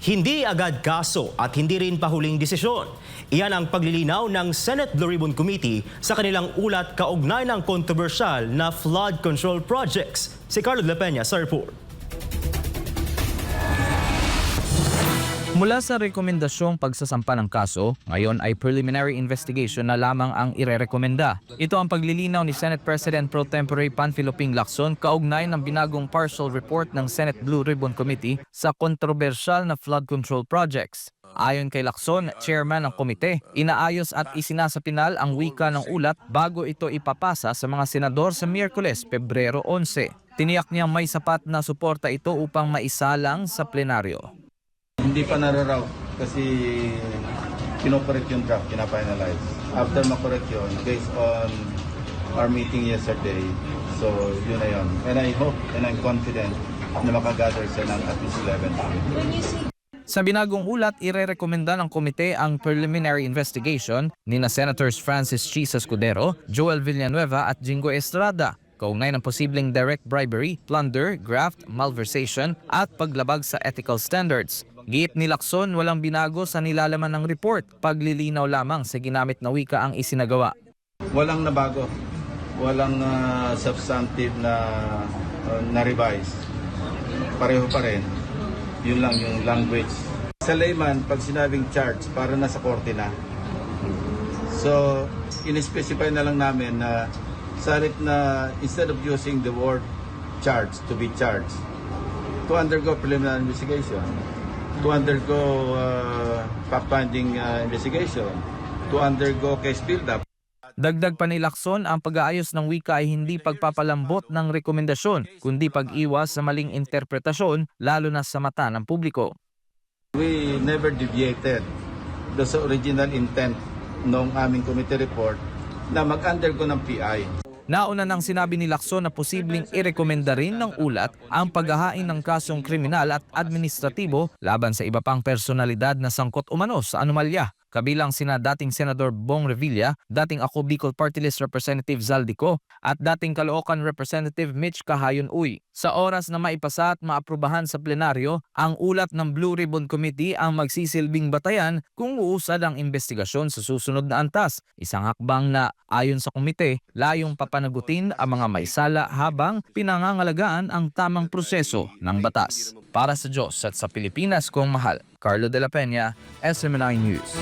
Hindi agad kaso at hindi rin pahuling desisyon. Iyan ang paglilinaw ng Senate Blue Ribbon Committee sa kanilang ulat kaugnay ng kontrobersyal na flood control projects. Si Carlo de la Peña sa report. Mula sa rekomendasyong pagsasampa ng kaso, ngayon ay preliminary investigation na lamang ang irerekomenda. Ito ang paglilinaw ni Senate President Pro Tempore Panfilo Ping Lacson kaugnay ng binagong partial report ng Senate Blue Ribbon Committee sa kontrobersyal na flood control projects. Ayon kay Lacson, chairman ng komite, inaayos at isinasapinal ang wika ng ulat bago ito ipapasa sa mga senador sa Miyerkules, Pebrero 11. Tiniyak niyang may sapat na suporta ito upang maisalang sa plenaryo. Hindi pa nararaw kasi kinokorek yung draft, kina-finalize. After makorek yun, based on our meeting yesterday, so yun na yun. And I hope and I'm confident na makagather sila ng at least 11. Sa binagong ulat, irerekomenda ng komite ang preliminary investigation ni na Senators Francis Chis Escudero, Joel Villanueva at Jingo Estrada kaugnay ng posibleng direct bribery, plunder, graft, malversation at paglabag sa ethical standards. Giit ni Lacson, walang binago sa nilalaman ng report, paglilinaw lamang sa ginamit na wika ang isinagawa. Walang nabago, walang substantive na revise. Pareho pa rin, yun lang yung language. Sa layman, pag sinabing charge, para nasa korte na. So, in-specify na lang namin na salit na instead of using the word charge, to be charged, to undergo preliminary investigation, to undergo fact-finding investigation, to undergo case build-up. Dagdag pa ni Lacson, ang pag-aayos ng wika ay hindi pagpapalambot ng rekomendasyon, kundi pag-iwas sa maling interpretasyon, lalo na sa mata ng publiko. We never deviated sa original intent ng aming committee report na mag-undergo ng PI. Nauna nang sinabi ni Lacson na posibleng irekomenda rin ng ulat ang paghahain ng kasong kriminal at administratibo laban sa iba pang personalidad na sangkot umano sa anomalya. Kabilang sina dating Senador Bong Revilla, dating Ako Bicol Party List Representative Zaldico at dating Caloocan Representative Mitch Cahayon Uy. Sa oras na maipasa at maaprubahan sa plenaryo, ang ulat ng Blue Ribbon Committee ang magsisilbing batayan kung uusad ang investigasyon sa susunod na antas. Isang hakbang na ayon sa komite, layong papanagutin ang mga maisala habang pinangangalagaan ang tamang proseso ng batas. Para sa Diyos at sa Pilipinas kong mahal, Carlo de la Peña, SMNI News.